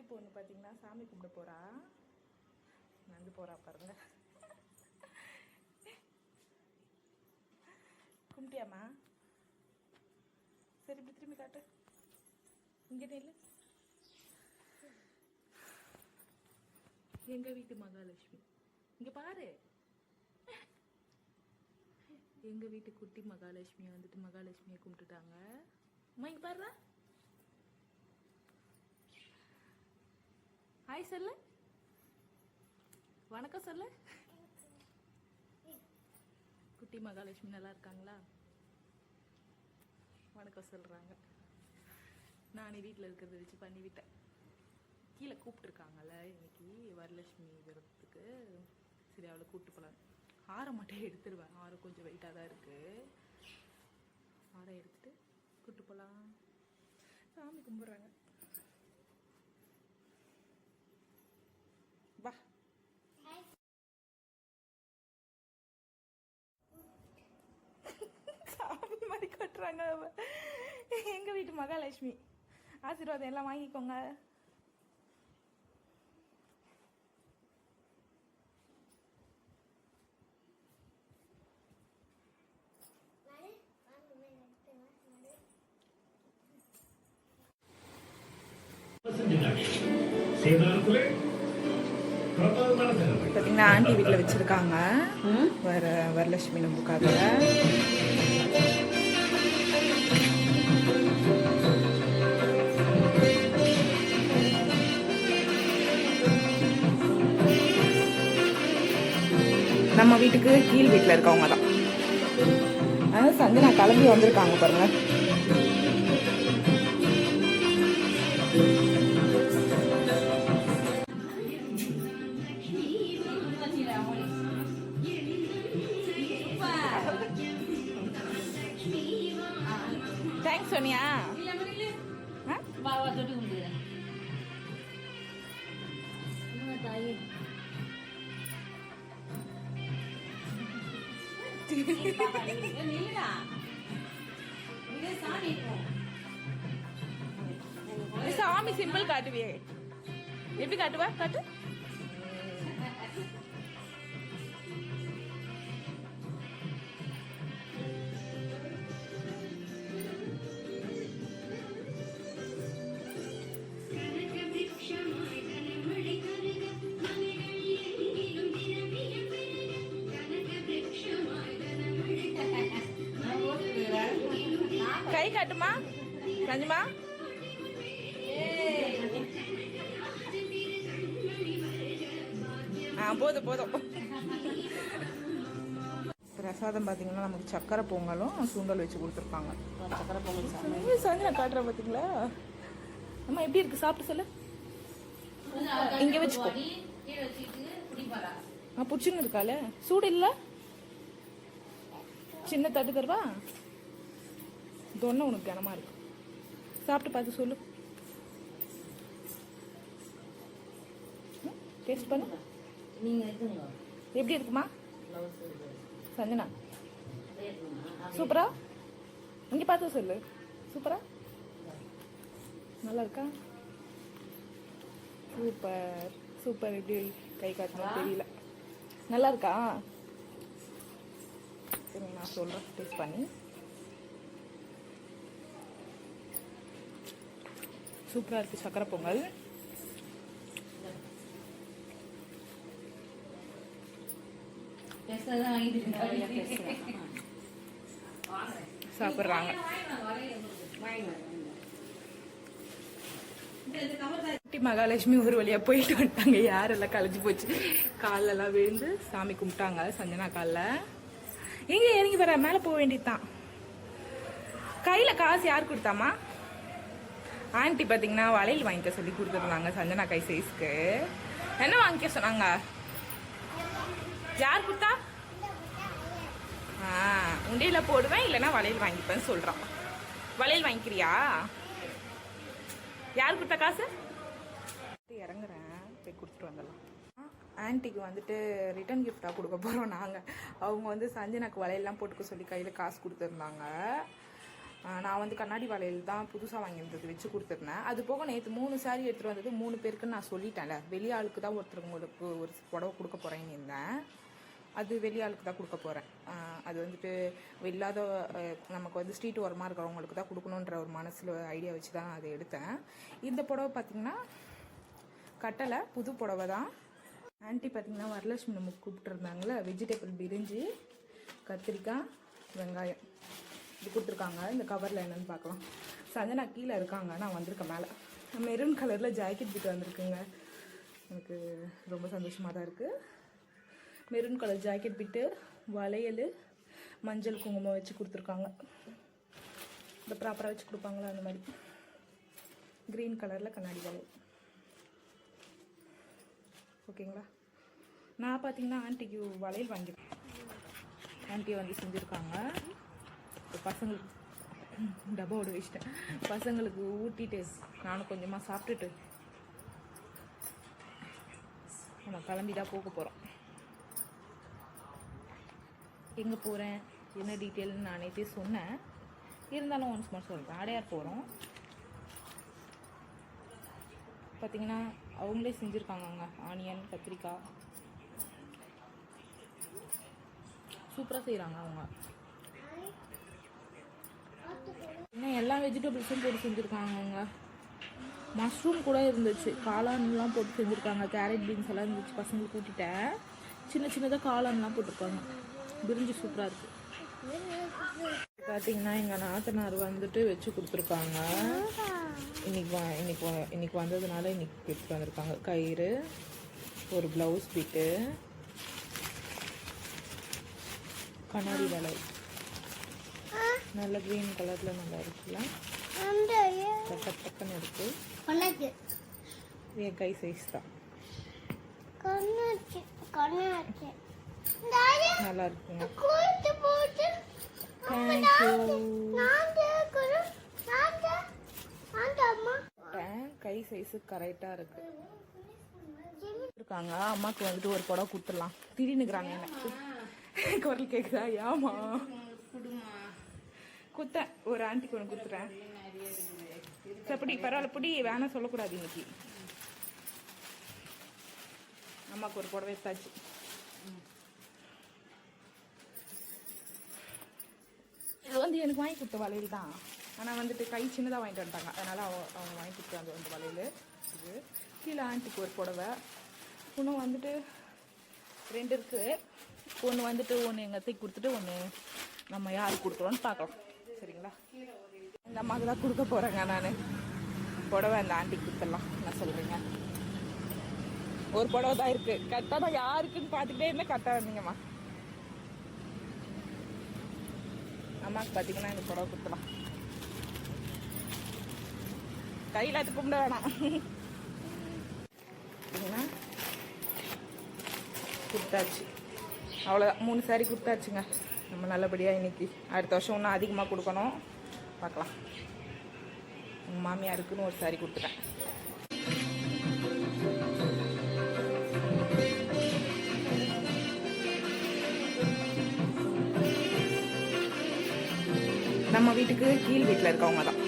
பொண்ணு பார்த்தீங்கன்னா சாமி கும்பிட போகிறா. நடந்து போகிறா பாருங்க. கும்பிட்டியாம்மா? சரி இப்படி திரும்பி காட்டு. இங்கே இல்லை எங்கள் வீட்டு மகாலட்சுமி. இங்கே பாரு, எங்கள் வீட்டு குட்டி மகாலட்சுமியை வந்துட்டு மகாலட்சுமியை கும்பிட்டுட்டாங்க. அம்மா இங்கே பாருடா. ஹாய் சொல்லு, வணக்கம் சொல்லு. குட்டி மகாலட்சுமி நல்லா இருக்காங்களா? வணக்கம் சொல்கிறாங்க. நானே வீட்டில் இருக்கிறத வச்சு பண்ணிவிட்டேன். கீழே கூப்பிட்டுருக்காங்கல்ல இன்னைக்கு வரலட்சுமி விரதத்துக்கு. சரி அவளை கூப்பிட்டு போகலாம். ஆரம் மட்டும் எடுத்துருவேன். ஆரம் கொஞ்சம் வெயிட்டாக தான் இருக்குது. ஆரம் எடுத்துட்டு கூப்பிட்டு போகலாம். சாமி கும்பிட்றாங்க. வா. சாமி மாதிரி கட்டுறாங்க. எங்கள் வீட்டு மகாலட்சுமி ஆசீர்வாதம் எல்லாம் வாங்கிக்கோங்க. பார்த்தீங்கன்னா ஆண்டி வீட்டில் வச்சுருக்காங்க வரலட்சுமி நமக்காக. நம்ம வீட்டுக்கு கீழ் வீட்டில் இருக்கவங்க தான். அதாவது சஞ்சனா கிளம்பி வந்திருக்காங்க பாருங்க. தேங்க்ஸ் சோனியா. சாமி சிம்பிள் காட்டுவியே, எப்படி காட்டுவா? காட்டு. கை காட்டுமா ரஞ்சிமா. போதும் போதும். பிரசாதம் பார்த்தீங்கன்னா நமக்கு சக்கரை பொங்கலும் சுண்டல் வச்சு கொடுத்துருக்காங்க. சக்கரை பொங்கல் சஞ்சனா காட்டுற பார்த்தீங்களா? அம்மா எப்படி இருக்கு சாப்பிட்டு சொல்லு. இங்கே வச்சுக்கோ. பிடிச்சுன்னு இருக்கால, சூடு இல்லை. சின்ன தட்டு தருவா. தொன்னை உனக்கு கனமா இருக்கு. சாப்பிட்டு பார்த்து சொல்லு. டேஸ்ட் பண்ணு. எப்படி இருக்குமா சஞ்சனா? சூப்பரா. இங்க பார்த்து சொல்லு. சூப்பரா, நல்லா இருக்கா? Super super. எப்படி கை காட்டணும் தெரியல. நல்லா இருக்கா? சரி நான் சொல்றேன் டேஸ்ட் பண்ணி. சூப்பரா இருக்கு சக்கரை பொங்கல். சாப்பிட்றாங்க. மகாலட்சுமி ஒரு வழியா போயிட்டு வந்துட்டாங்க. யாரெல்லாம் களைஞ்சு போச்சு. காலெல்லாம் விழுந்து சாமி கும்பிட்டாங்க சஞ்சனா காலில். எங்க இறங்கி வர மேலே போக வேண்டியதுதான். கையில காசு யார் கொடுத்தாமா? ஆண்டி பார்த்தீங்கன்னா வளையல் வாங்கிக்க சொல்லி கொடுத்துருந்தாங்க சஞ்சனா கை சைஸ்க்கு. என்ன வாங்கிக்க சொன்னாங்க? யார் கொடுத்தா? உண்டியில போடுவேன், இல்லைன்னா வளையல் வாங்கிப்பேன்னு சொல்றான். வளையல் வாங்கிக்கிறியா? யார் கொடுத்தா காசு? இறங்குறேன், போய் கொடுத்துட்டு வந்துடலாம். ஆன்ட்டிக்கு வந்துட்டு ரிட்டன் கிஃப்டாக கொடுக்க போகிறோம் நாங்கள். அவங்க வந்து சஞ்சனாக்கு வளையல்லாம் போட்டுக்க சொல்லி கையில் காசு கொடுத்துருந்தாங்க. நான் வந்து கண்ணாடி வளையல் தான் புதுசாக வாங்கியிருந்தது வச்சு கொடுத்துருந்தேன். அது போக நேற்று 3 சாரீ எடுத்துகிட்டு வந்தது 3 பேருக்குன்னு நான் சொல்லிட்டேன்ல. வெளியாளுக்கு தான் ஒருத்தருக்கு ஒரு புடவை கொடுக்க போகிறேன்னு இருந்தேன். அது வெளியாளுக்கு தான் கொடுக்க போகிறேன். அது வந்துட்டு இல்லாத நமக்கு வந்து ஸ்ட்ரீட் ஓரமாக இருக்கிறவங்களுக்கு தான் கொடுக்கணுன்ற ஒரு மனசில் ஐடியா வச்சு தான் அதை எடுத்தேன். இந்த புடவை பார்த்திங்கன்னா கட்டலை, புது புடவை தான். ஆன்ட்டி பார்த்திங்கன்னா வரலட்சுமி நமக்கு கூப்பிட்டுருந்தாங்களே, வெஜிடபிள் பிரிஞ்சு, கத்திரிக்காய், வெங்காயம் இது கொடுத்துருக்காங்க. இந்த கவரில் என்னென்னு பார்க்கலாம். சஞ்சனா கீழே இருக்காங்க, நான் வந்திருக்கேன் மேலே. மெரூன் கலரில் ஜாக்கெட் பிட்டு வந்திருக்குங்க. எனக்கு ரொம்ப சந்தோஷமாக தான் இருக்குது. மெரூன் கலர் ஜாக்கெட் பிட்டு, வளையல், மஞ்சள் குங்குமம் வச்சு கொடுத்துருக்காங்க. இந்த ப்ராப்பராக வச்சு கொடுப்பாங்களா அந்த மாதிரி. க்ரீன் கலரில் கண்ணாடி வளையல். ஓகேங்களா. நான் பார்த்தீங்கன்னா ஆன்ட்டிக்கு வளையல் வாங்கியிருக்கேன். ஆன்ட்டி வந்து செஞ்சுருக்காங்க. பசங்களுக்கு டப்பாவோட வச்சிட்டேன். பசங்களுக்கு ஊட்டிட்டு நானும் கொஞ்சமாக சாப்பிட்டுட்டு நம்ம கிளம்பி தான் போக போகிறோம். எங்கே போகிறேன் என்ன டீட்டெயில்னு நான் நேற்றே சொன்னேன். இருந்தாலும் ஒன்ஸ் மட்டும் சொல்கிறேன். அடையார் போகிறோம். பார்த்திங்கன்னா அவங்களே செஞ்சுருக்காங்க. ஆனியன், கத்திரிக்காய் சூப்பராக செய்கிறாங்க அவங்க. இன்னும் எல்லா வெஜிடபிள்ஸும் போட்டு செஞ்சுருக்காங்க அவங்க. மஷ்ரூம் கூட இருந்துச்சு, காளான்லாம் போட்டு செஞ்சுருக்காங்க. கேரட் பீன்ஸ் எல்லாம் இருந்துச்சு. பசங்களுக்கு கூட்டிட்டேன். சின்ன சின்னதாக காளான்லாம் போட்டிருக்காங்க. பிரிஞ்சு சூப்பராக இருக்குது. பார்த்தீங்கன்னா எங்கள் நாத்தனார் வந்துட்டு வச்சு கொடுத்துருக்காங்க. இன்னைக்கு வந்ததுனால இன்னைக்கு எடுத்துகிட்டு வந்திருக்காங்க. கயிறு, ஒரு ப்ளவுஸ் பிட்டு, கண்ணாடி வளையல், நல்ல க்ரீன் கலரில் நல்லா இருக்குல்ல, டக்குன்னு இருக்கு. என் கை சைஸ் தான், நல்லா இருக்குங்க. கை சைஸு கரெக்டாக இருக்கு இருக்காங்க. அம்மாவுக்கு வந்துட்டு ஒரு புடவை கொடுத்துடலாம். திடீர்னுக்குறாங்க எனக்கு குரல் கேட்குதா? ஏமா குத்தேன், ஒரு ஆன்ட்டிக்கு ஒன்று கொடுத்துட்டேன். சப்படி பரவாயில்ல, பிடி வேணாம் சொல்லக்கூடாது. இன்னைக்கு அம்மாவுக்கு ஒரு புடவை எடுத்தாச்சு. இது வந்து எனக்கு வாங்கி கொடுத்த வளையல் தான். ஆனால் வந்துட்டு கை சின்னதாக வாங்கிட்டு வந்துட்டாங்க. அதனால் அவங்க வாங்கி கொடுத்து அந்த வளையல் இது. கீழே ஆன்ட்டிக்கு ஒரு புடவை. இன்னும் வந்துட்டு 2 இருக்குது. ஒன்று வந்துட்டு ஒன்று எங்கள் அத்தைக்கு கொடுத்துட்டு ஒன்று நம்ம யாருக்கு கொடுக்குறோன்னு பார்க்கலாம். சரிங்களா. இந்த அம்மாவுக்கு தான் கொடுக்க போகிறேங்க நான் புடவை. அந்த ஆன்ட்டிக்கு கொடுத்துடலாம். என்ன சொல்கிறீங்க? ஒரு புடவை தான் இருக்குது. கரெக்டாக தான் யாருக்குன்னு பார்த்துக்கிட்டே இருந்தால் கரெக்டாக இருந்தீங்கம்மா. அம்மாவுக்கு பார்த்தீங்கன்னா இந்த புடவை கொடுத்துடலாம். கையில் அது கும்பிட வேணாம். கொடுத்தாச்சு. அவ்வளோதான், 3 சாரி கொடுத்தாச்சுங்க. நம்ம நல்லபடியாக இன்னைக்கு. அடுத்த வருஷம் இன்னும் அதிகமாக கொடுக்கணும். பார்க்கலாம். உங்கள் மாமியாருக்குன்னு ஒரு சாரி கொடுத்துட்டேன். நம்ம வீட்டுக்கு கீழ் வீட்டில் இருக்கவங்க தான்.